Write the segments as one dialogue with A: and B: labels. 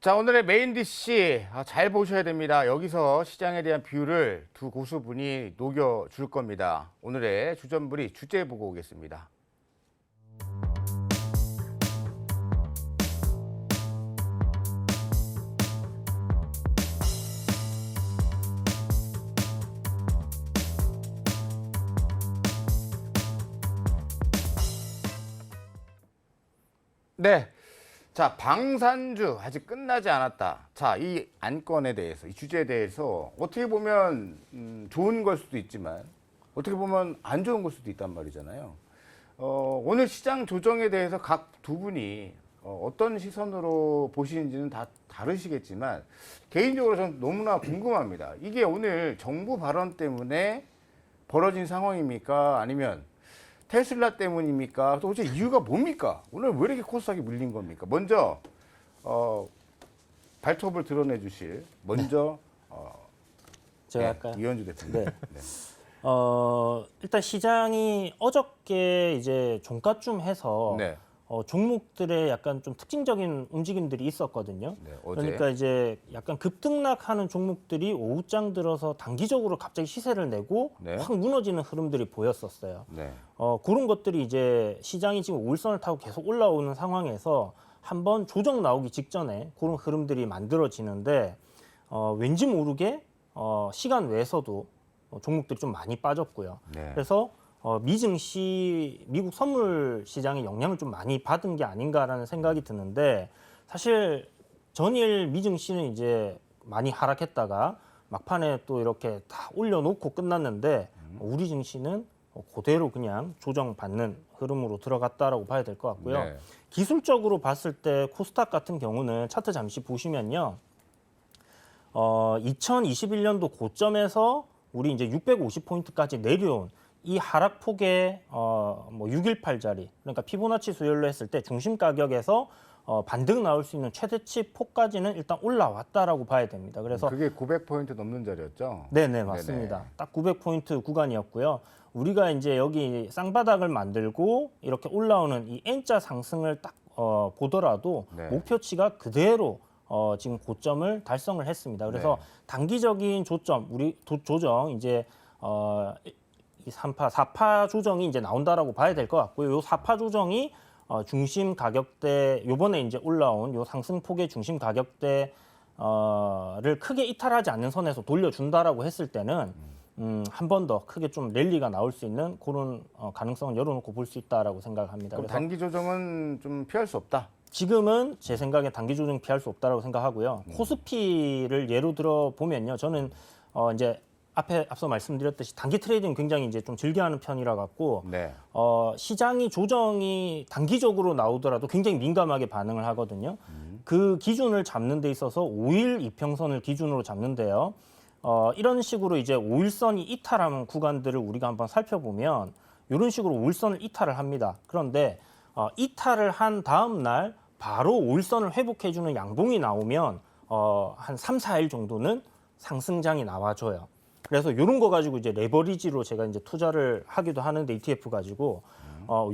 A: 자, 오늘의 메인 디시 잘 보셔야 됩니다. 여기서 시장에 대한 뷰를 두 고수분이 녹여줄 겁니다. 오늘의 주전부리 주제 보고 오겠습니다. 네. 자, 방산주 아직 끝나지 않았다. 자, 이 안건에 대해서, 이 주제에 대해서 어떻게 보면 좋은 걸 수도 있지만 어떻게 보면 안 좋은 걸 수도 있단 말이잖아요. 오늘 시장 조정에 대해서 각 두 분이 어떤 시선으로 보시는지는 다 다르시겠지만 개인적으로 저는 너무나 궁금합니다. 이게 오늘 정부 발언 때문에 벌어진 상황입니까? 아니면 테슬라 때문입니까? 도대체 이유가 뭡니까? 오늘 왜 이렇게 코스닥이 밀린 겁니까? 먼저 발톱을 드러내 주실 먼저
B: 제가 아까
A: 이현주 대표님.
B: 네.
A: 네.
B: 일단 시장이 어저께 이제 종가쯤 해서
A: 네.
B: 종목들의 약간 좀 특징적인 움직임들이 있었거든요.
A: 네, 어제.
B: 그러니까 이제 약간 급등락하는 종목들이 오후장 들어서 단기적으로 갑자기 시세를 내고
A: 네.
B: 확 무너지는 흐름들이 보였었어요.
A: 네.
B: 그런 것들이 이제 시장이 지금 5일선을 타고 계속 올라오는 상황에서 한번 조정 나오기 직전에 그런 흐름들이 만들어지는데 왠지 모르게 시간 외에서도 종목들이 좀 많이 빠졌고요.
A: 네.
B: 그래서 미증시, 미국 선물 시장의 영향을 좀 많이 받은 게 아닌가라는 생각이 드는데 사실 전일 미증시는 이제 많이 하락했다가 막판에 또 이렇게 다 올려놓고 끝났는데 우리 증시는 그대로 그냥 조정받는 흐름으로 들어갔다라고 봐야 될 것 같고요.
A: 네.
B: 기술적으로 봤을 때 코스닥 같은 경우는 차트 잠시 보시면요. 2021년도 고점에서 우리 이제 650포인트까지 내려온 이 하락폭의 뭐 618짜리 그러니까 피보나치 수열로 했을 때 중심 가격에서 반등 나올 수 있는 최대치 폭까지는 일단 올라왔다라고 봐야 됩니다. 그래서
A: 그게 900포인트 넘는 자리였죠?
B: 네네 맞습니다.
A: 네네.
B: 딱 900포인트 구간이었고요. 우리가 이제 여기 쌍바닥을 만들고 이렇게 올라오는 이 N자 상승을 딱 보더라도
A: 네. 목표치가
B: 목표치가 그대로 지금 고점을 달성을 했습니다. 그래서
A: 네.
B: 단기적인 조점, 우리 조정 이제 이 3파, 4파 조정이 이제 나온다라고 봐야 될 것 같고요. 요 4파 조정이 중심 가격대 요번에 이제 올라온 요 상승폭의 중심 가격대를 크게 이탈하지 않는 선에서 돌려준다라고 했을 때는 한 번 더 크게 좀 랠리가 나올 수 있는 그런 가능성을 열어놓고 볼 수 있다라고 생각합니다.
A: 그럼
B: 그래서
A: 단기 조정은 좀 피할 수 없다.
B: 지금은 제 생각에 단기 조정 피할 수 없다라고 생각하고요. 코스피를 예로 들어 보면요, 저는 이제 앞서 말씀드렸듯이 단기 트레이딩 굉장히 이제 좀 즐겨하는 편이라 갖고
A: 네.
B: 시장이 조정이 단기적으로 나오더라도 굉장히 민감하게 반응을 하거든요. 그 기준을 잡는 데 있어서 5일 이평선을 기준으로 잡는데요. 이런 식으로 이제 5일선이 이탈하는 구간들을 우리가 한번 살펴보면 이런 식으로 5일선을 이탈을 합니다. 그런데 이탈을 한 다음 날 바로 5일선을 회복해주는 양봉이 나오면 한 3, 4일 정도는 상승장이 나와줘요. 그래서 이런 거 가지고 이제 레버리지로 제가 이제 투자를 하기도 하는데 ETF 가지고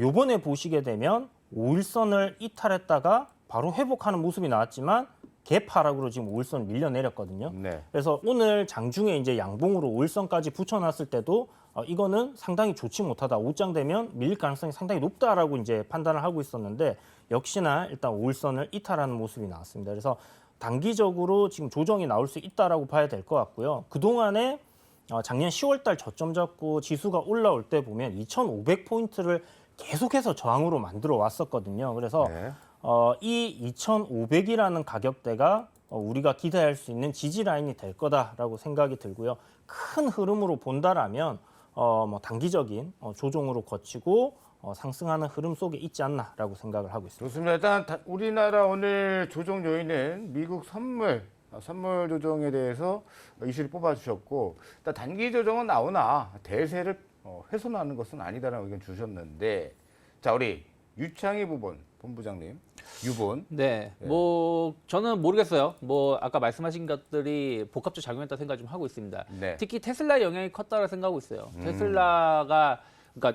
B: 요번에 보시게 되면 5일선을 이탈했다가 바로 회복하는 모습이 나왔지만 갭 하락으로 지금 5일선 밀려내렸거든요.
A: 네.
B: 그래서 오늘 장중에 이제 양봉으로 5일선까지 붙여놨을 때도 이거는 상당히 좋지 못하다. 오장되면 밀릴 가능성이 상당히 높다라고 이제 판단을 하고 있었는데 역시나 일단 5일선을 이탈하는 모습이 나왔습니다. 그래서 단기적으로 지금 조정이 나올 수 있다라고 봐야 될 것 같고요. 그동안에 작년 10월 달 저점 잡고 지수가 올라올 때 보면 2,500포인트를 계속해서 저항으로 만들어 왔었거든요. 그래서
A: 네.
B: 이 2,500이라는 가격대가 우리가 기대할 수 있는 지지 라인이 될 거다라고 생각이 들고요. 큰 흐름으로 본다라면 뭐 단기적인 조정으로 거치고 상승하는 흐름 속에 있지 않나라고 생각을 하고 있습니다.
A: 좋습니다. 일단 우리나라 오늘 조정 요인은 미국 선물 조정에 대해서 이슈를 뽑아주셨고 일단 단기 조정은 나오나 대세를 훼손하는 것은 아니다라는 의견 주셨는데 자 우리 유창희 본부장님 유본
C: 네, 뭐 저는 모르겠어요. 뭐 아까 말씀하신 것들이 복합적 작용했다 생각 좀 하고 있습니다.
A: 네.
C: 특히 테슬라의 영향이 컸다고 생각하고 있어요.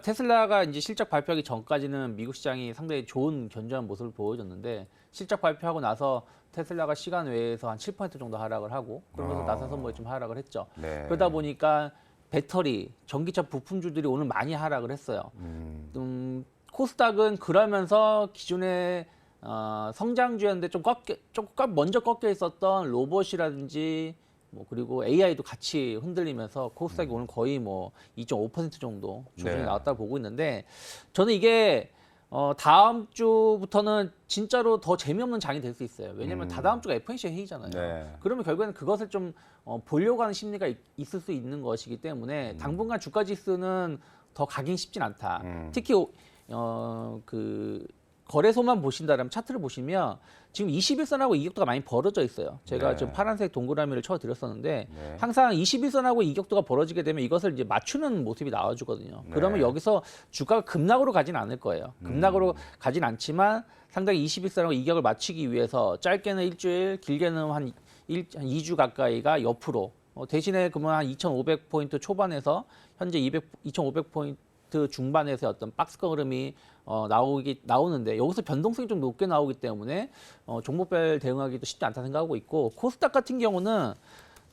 C: 테슬라가 이제 실적 발표하기 전까지는 미국 시장이 상당히 좋은 견조한 모습을 보여줬는데 실적 발표하고 나서 테슬라가 시간 외에서 한 7% 정도 하락을 하고 그러면서 나사 선물이 좀 하락을 했죠.
A: 네.
C: 그러다 보니까 배터리, 전기차 부품주들이 오늘 많이 하락을 했어요. 코스닥은 그러면서 기존에 성장주였는데 좀 먼저 꺾여 있었던 로봇이라든지 뭐 그리고 AI도 같이 흔들리면서 코스닥이 오늘 거의 뭐 2.5% 정도 조정이
A: 네.
C: 나왔다고 보고 있는데 저는 이게 다음 주부터는 진짜로 더 재미없는 장이 될 수 있어요. 왜냐하면 다다음 주가 FOMC 회의잖아요.
A: 네.
C: 그러면 결국에는 그것을 좀 보려고 하는 심리가 있을 수 있는 것이기 때문에 당분간 주가 지수는 더 가긴 쉽진 않다. 특히 그 거래소만 보신다면 차트를 보시면 지금 21선하고 이격도가 많이 벌어져 있어요. 제가
A: 네.
C: 지금 파란색 동그라미를 쳐드렸었는데
A: 네.
C: 항상 21선하고 이격도가 벌어지게 되면 이것을 이제 맞추는 모습이 나와주거든요.
A: 네.
C: 그러면 여기서 주가가 급락으로 가진 않을 거예요. 급락으로 가진 않지만 상당히 21선하고 이격을 맞추기 위해서 짧게는 일주일, 길게는 한 2주 가까이가 옆으로 대신에 그러면 한 2,500포인트 초반에서 현재 2,500포인트 중반에서 어떤 박스권 흐름이 나오는데 여기서 변동성이 좀 높게 나오기 때문에 종목별 대응하기도 쉽지 않다 생각하고 있고 코스닥 같은 경우는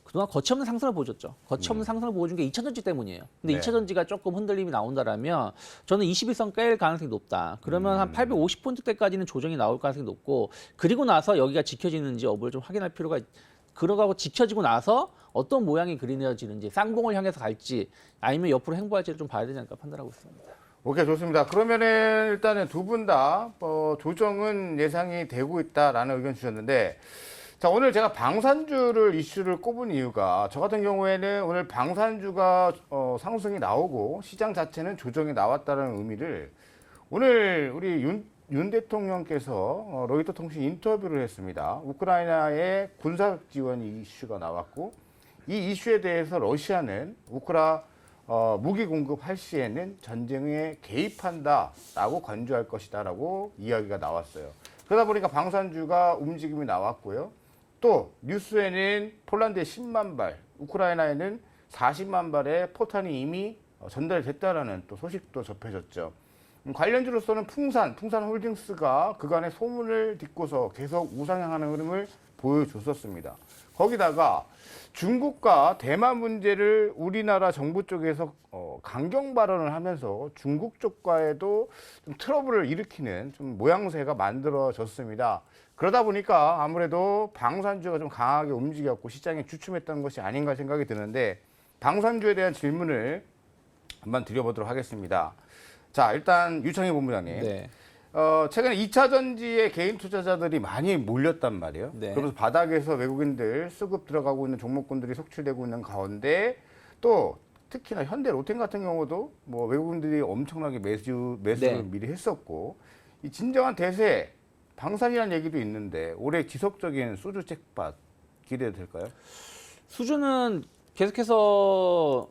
C: 그동안 거침없는 상승을 보여줬죠. 거침없는 상승을 보여준 게 2차전지 때문이에요. 근데
A: 네.
C: 2차전지가 조금 흔들림이 나온다라면 저는 21선 깰 가능성이 높다. 그러면 한 850포인트대까지는 조정이 나올 가능성이 높고 그리고 나서 여기가 지켜지는지 여부를 좀 확인할 필요가 그러고 지켜지고 나서 어떤 모양이 그려지는지 쌍봉을 향해서 갈지 아니면 옆으로 행보할지를 좀 봐야 되지 않을까 판단하고 있습니다.
A: 오케이, 좋습니다. 그러면은 일단은 두 분 다 조정은 예상이 되고 있다라는 의견 주셨는데, 자, 오늘 제가 방산주를 이슈를 꼽은 이유가 저 같은 경우에는 오늘 방산주가 상승이 나오고 시장 자체는 조정이 나왔다는 의미를 오늘 우리 윤 대통령께서 로이터 통신 인터뷰를 했습니다. 우크라이나의 군사 지원 이슈가 나왔고 이 이슈에 대해서 러시아는 무기 공급할 시에는 전쟁에 개입한다라고 권유할 것이다라고 이야기가 나왔어요. 그러다 보니까 방산주가 움직임이 나왔고요. 또 뉴스에는 폴란드에 10만 발, 우크라이나에는 40만 발의 포탄이 이미 전달됐다라는 또 소식도 접해졌죠. 관련주로서는 풍산홀딩스가 그간의 소문을 딛고서 계속 우상향하는 흐름을 보여줬었습니다. 거기다가 중국과 대만 문제를 우리나라 정부 쪽에서 강경 발언을 하면서 중국 쪽과에도 좀 트러블을 일으키는 좀 모양새가 만들어졌습니다. 그러다 보니까 아무래도 방산주가 좀 강하게 움직였고 시장에 주춤했던 것이 아닌가 생각이 드는데 방산주에 대한 질문을 한번 드려보도록 하겠습니다. 자, 일단 유창희 본부장님.
C: 네.
A: 최근에 2차 전지에 개인 투자자들이 많이 몰렸단 말이에요.
C: 네.
A: 그러면서 바닥에서 외국인들 수급 들어가고 있는 종목군들이 속출되고 있는 가운데 또 특히나 현대 로템 같은 경우도 뭐 외국인들이 엄청나게 매수를
C: 네.
A: 미리 했었고 이 진정한 대세 방산이라는 얘기도 있는데 올해 지속적인 소주 잭팟 기대도 될까요?
C: 수준은 계속해서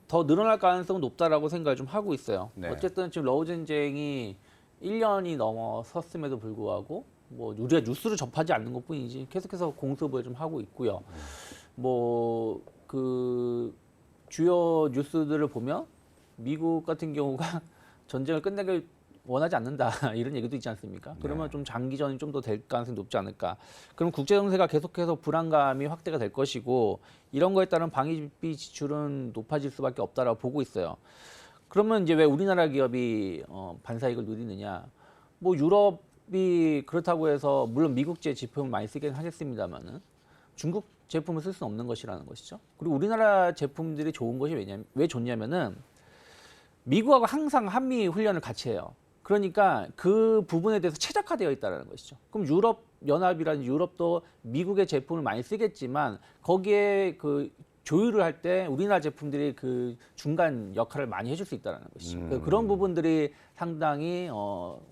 C: 더 늘어날 가능성은 높다라고 생각을 좀 하고 있어요.
A: 네.
C: 어쨌든 지금 러우 전쟁이 1년이 넘어섰음에도 불구하고 뭐 우리가 뉴스를 접하지 않는 것뿐이지 계속해서 공습을 좀 하고 있고요. 뭐 그 주요 뉴스들을 보면 미국 같은 경우가 전쟁을 끝내길 원하지 않는다 이런 얘기도 있지 않습니까? 그러면 좀 장기전이 좀 더 될 가능성이 높지 않을까. 그럼 국제 정세가 계속해서 불안감이 확대가 될 것이고 이런 거에 따른 방위비 지출은 높아질 수밖에 없다라고 보고 있어요. 그러면 이제 왜 우리나라 기업이 반사이익을 누리느냐? 뭐 유럽이 그렇다고 해서 물론 미국제 제품을 많이 쓰긴 하겠습니다만은 중국 제품을 쓸 수는 없는 것이라는 것이죠. 그리고 우리나라 제품들이 좋은 것이 왜 좋냐면은 미국하고 항상 한미 훈련을 같이 해요. 그러니까 그 부분에 대해서 최적화되어 있다는 것이죠. 그럼 유럽 연합이라든지 유럽도 미국의 제품을 많이 쓰겠지만 거기에 그 조율을 할 때 우리나라 제품들이 그 중간 역할을 많이 해줄 수 있다는 것이죠. 그런 부분들이 상당히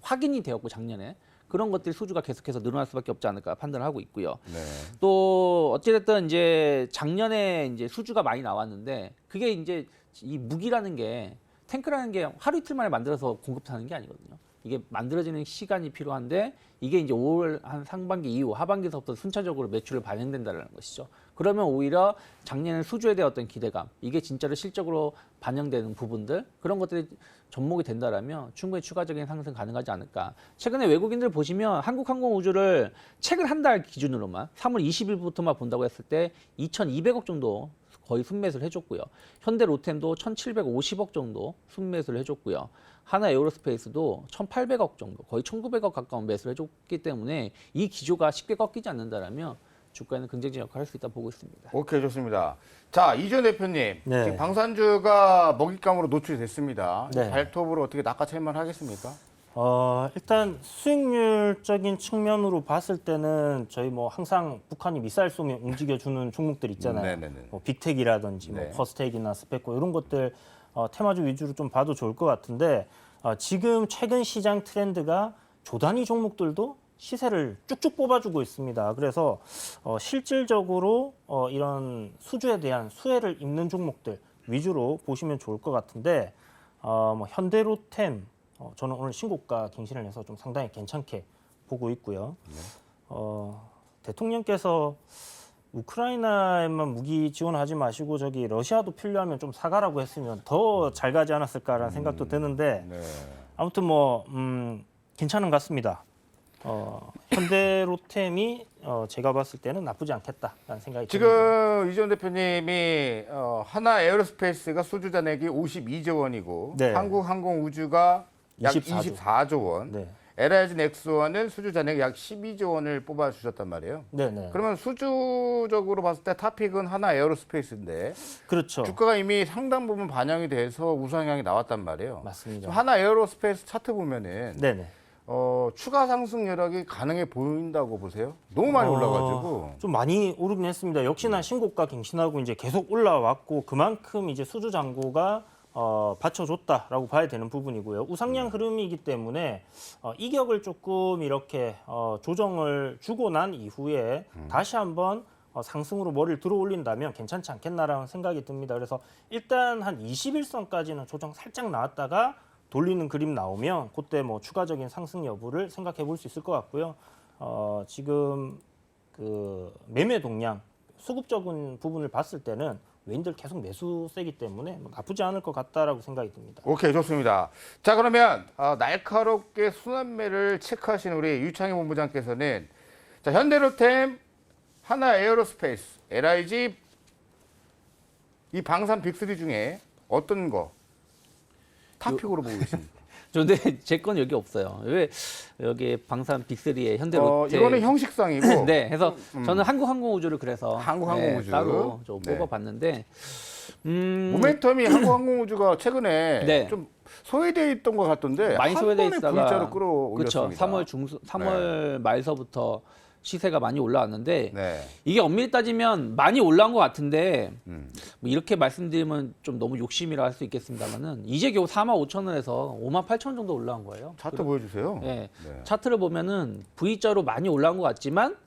C: 확인이 되었고 작년에 그런 것들이 수주가 계속해서 늘어날 수밖에 없지 않을까 판단을 하고 있고요.
A: 네.
C: 또 어찌됐든 이제 작년에 이제 수주가 많이 나왔는데 그게 이제 이 무기라는 게 탱크라는 게 하루 이틀 만에 만들어서 공급하는 게 아니거든요. 이게 만들어지는 시간이 필요한데 이게 이제 5월 한 상반기 이후 하반기서부터 순차적으로 매출을 반영된다는 것이죠. 그러면 오히려 작년에 수주에 대한 어떤 기대감, 이게 진짜로 실적으로 반영되는 부분들 그런 것들이 접목이 된다라면 충분히 추가적인 상승 가능하지 않을까. 최근에 외국인들 보시면 한국항공우주를 최근 한 달 기준으로만 3월 20일부터만 본다고 했을 때 2,200억 정도 거의 순매수를 해줬고요. 현대 로템도 1,750억 정도 순매수를 해줬고요. 하나 에어로스페이스도 1,800억 정도, 거의 1,900억 가까운 매수를 해줬기 때문에 이 기조가 쉽게 꺾이지 않는다라면 주가에는 긍정적인 역할을 할 수 있다 보고 있습니다.
A: 오케이, 좋습니다. 자, 이전 대표님,
B: 네.
A: 지금 방산주가 먹잇감으로 노출이 됐습니다.
B: 네.
A: 발톱으로 어떻게 낚아챌만 하겠습니까?
B: 일단 수익률적인 측면으로 봤을 때는 저희 뭐 항상 북한이 미사일 쏘면 움직여주는 종목들 있잖아요.
A: 네네네.
B: 뭐 빅텍이라든지
A: 네.
B: 뭐 퍼스텍이나 스페코 이런 것들 테마주 위주로 좀 봐도 좋을 것 같은데 지금 최근 시장 트렌드가 조단위 종목들도 시세를 쭉쭉 뽑아주고 있습니다. 그래서 실질적으로 이런 수주에 대한 수혜를 입는 종목들 위주로 보시면 좋을 것 같은데 뭐 현대로템 저는 오늘 신고가 갱신을 해서 좀 상당히 괜찮게 보고 있고요. 대통령께서 우크라이나에만 무기 지원하지 마시고 저기 러시아도 필요하면 좀 사가라고 했으면 더 잘 가지 않았을까라는 생각도 드는데
A: 네.
B: 아무튼 뭐 괜찮은 것 같습니다. 현대로템이 제가 봤을 때는 나쁘지 않겠다라는 생각이 듭니다.
A: 지금 이전 대표님이 하나 에어로스페이스가 수주 잔액이 52조 원이고
B: 네.
A: 한국항공우주가 약
B: 24조.
A: 24조 원,
B: 네,
A: LIG 넥스원은 수주 잔액 약 12조 원을 뽑아주셨단 말이에요.
B: 네, 네.
A: 그러면 수주적으로 봤을 때 탑픽은 하나 에어로스페이스인데
B: 그렇죠.
A: 주가가 이미 상당 부분 반영이 돼서 우상향이 나왔단 말이에요.
B: 맞습니다.
A: 지금 하나 에어로스페이스 차트 보면은
B: 네, 네.
A: 추가 상승 여력이 가능해 보인다고 보세요? 너무 많이 올라가지고.
B: 좀 많이 오르긴 했습니다. 역시나 신고가 갱신하고 이제 계속 올라왔고 그만큼 이제 수주 잔고가 받쳐줬다라고 봐야 되는 부분이고요. 우상향 흐름이기 때문에 이격을 조금 이렇게 조정을 주고 난 이후에 다시 한번 상승으로 머리를 들어 올린다면 괜찮지 않겠나라는 생각이 듭니다. 그래서 일단 한 21선까지는 조정 살짝 나왔다가 돌리는 그림 나오면 그때 뭐 추가적인 상승 여부를 생각해 볼 수 있을 것 같고요. 지금 그 매매 동량 수급적인 부분을 봤을 때는 외인들 계속 매수세기 때문에 뭐 나쁘지 않을 것 같다라고 생각이 듭니다.
A: 오케이, 좋습니다. 자, 그러면 날카롭게 순환매를 체크하신 우리 유창희 본부장께서는 자, 현대로템, 하나 에어로스페이스, LIG 이 방산 빅3 중에 어떤 거 탑픽으로 보고 계십니까?
C: 근데 제 건 여기 없어요. 왜 여기 방산 빅3의 현대로템
A: 이거는 형식상이고.
C: 네, 해서 저는 한국항공우주를 그래서
A: 한국항공우주.
C: 따로 좀
A: 네.
C: 뽑아봤는데
A: 모멘텀이 한국항공우주가 최근에
C: 네.
A: 좀 소외돼 있던 것 같던데
C: 많이
A: 한
C: 소외돼
A: 번에
C: 있다가
A: V자로
C: 그렇죠.
A: 끌어올렸습니다.
C: 3월 말서부터 시세가 많이 올라왔는데
A: 네.
C: 이게 엄밀히 따지면 많이 올라온 것 같은데
A: 음.
C: 뭐 이렇게 말씀드리면 좀 너무 욕심이라 할 수 있겠습니다만은 이제 겨우 45,000원에서 58,000원 정도 올라온 거예요.
A: 차트 보여주세요.
C: 네.
A: 네.
C: 차트를 보면은 V자로 많이 올라온 것 같지만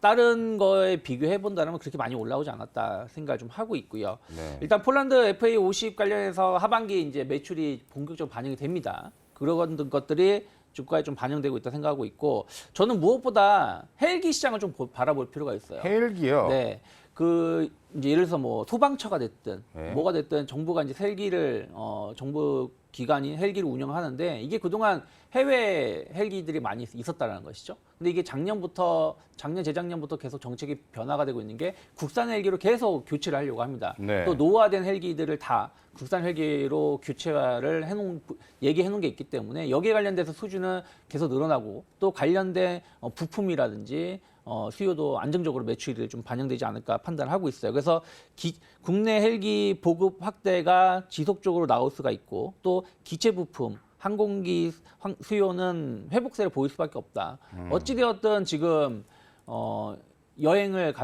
C: 다른 거에 비교해 본다면 그렇게 많이 올라오지 않았다 생각을 좀 하고 있고요.
A: 네.
C: 일단 폴란드 FA50 관련해서 하반기 이제 매출이 본격적으로 반영이 됩니다. 그런 것들이 주가에 좀 반영되고 있다 생각하고 있고 저는 무엇보다 헬기 시장을 좀 바라볼 필요가 있어요.
A: 헬기요.
C: 네. 그 이제 예를 들어서 뭐 소방처가 됐든
A: 네.
C: 뭐가 됐든 정부가 이제 헬기를 정부 기관이 헬기를 운영하는데 이게 그동안 해외 헬기들이 많이 있었다라는 것이죠. 근데 이게 작년 재작년부터 계속 정책이 변화가 되고 있는 게 국산 헬기로 계속 교체를 하려고 합니다.
A: 네.
C: 또 노후화된 헬기들을 다 국산 헬기로 교체를 얘기해 놓은 게 있기 때문에 여기에 관련돼서 수주는 계속 늘어나고 또 관련된 부품이라든지 수요도 안정적으로 매출이 좀 반영되지 않을까 판단하고 있어요. 그래서 국내 헬기 보급 확대가 지속적으로 나올 수가 있고 또 기체 부품 항공기 수요는 회복세를 보일 수밖에 없다. 어찌되었든 지금 여행을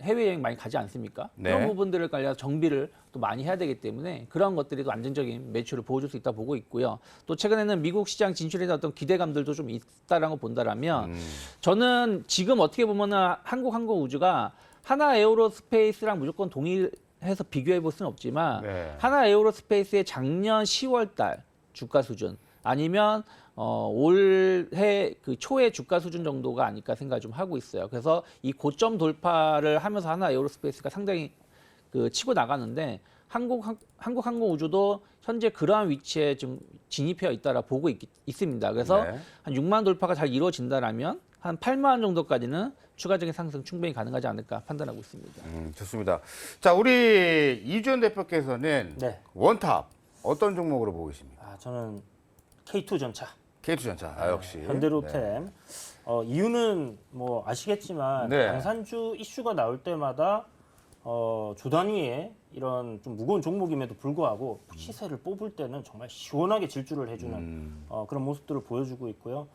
C: 해외여행 많이 가지 않습니까?
A: 네.
C: 그런 부분들을 관련 정비를 또 많이 해야 되기 때문에 그런 것들이 또 안정적인 매출을 보여줄 수 있다 보고 있고요. 또 최근에는 미국 시장 진출에 대한 어떤 기대감들도 좀 있다라는 거 본다라면 저는 지금 어떻게 보면은 한국항공우주가 하나 에어로스페이스랑 무조건 동일해서 비교해 볼 수는 없지만
A: 네.
C: 하나 에어로스페이스의 작년 10월 달 주가 수준 아니면 올해 그 초의 주가 수준 정도가 아닐까 생각 좀 하고 있어요. 그래서 이 고점 돌파를 하면서 하나 에어로스페이스가 상당히 그 치고 나가는데 한국항공우주도 현재 그러한 위치에 좀 진입해 있다라 보고 있습니다. 그래서
A: 네.
C: 한 6만 돌파가 잘 이루어진다라면 한 8만 정도까지는 추가적인 상승 충분히 가능하지 않을까 판단하고 있습니다.
A: 좋습니다. 자, 우리 이주연 대표께서는
B: 네.
A: 원탑 어떤 종목으로 보고 계십니까?
B: 저는 K2 전차,
A: K2전차. 역시.
B: 현대로템. 이유는 뭐 아시겠지만
A: 네.
B: 방산주 이슈가 나올 때마다 주 단위의 이런 좀 무거운 종목임에도 불구하고 시세를 뽑을 때는 정말 시원하게 질주를 해주는 그런 모습들을 보여주고 있고요.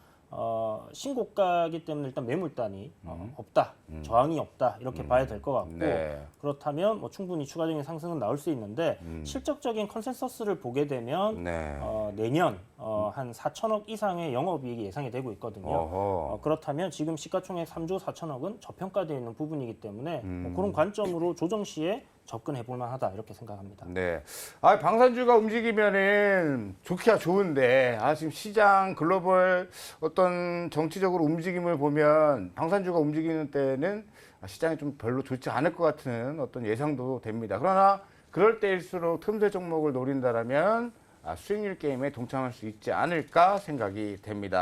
B: 신고가이기 때문에 일단 매물단이 없다, 저항이 없다 이렇게 봐야 될 것 같고
A: 네.
B: 그렇다면 뭐 충분히 추가적인 상승은 나올 수 있는데 실적적인 컨센서스를 보게 되면
A: 네.
B: 내년 한 4천억 이상의 영업이익이 예상이 되고 있거든요. 그렇다면 지금 시가총액 3조 4천억은 저평가되어 있는 부분이기 때문에 뭐 그런 관점으로 조정 시에 접근해 볼 만하다 이렇게 생각합니다.
A: 네. 방산주가 움직이면은 좋기야 좋은데, 지금 시장 글로벌 어떤 정치적으로 움직임을 보면 방산주가 움직이는 때는 시장이 좀 별로 좋지 않을 것 같은 어떤 예상도 됩니다. 그러나 그럴 때일수록 틈새 종목을 노린다라면 수익률 게임에 동참할 수 있지 않을까 생각이 됩니다.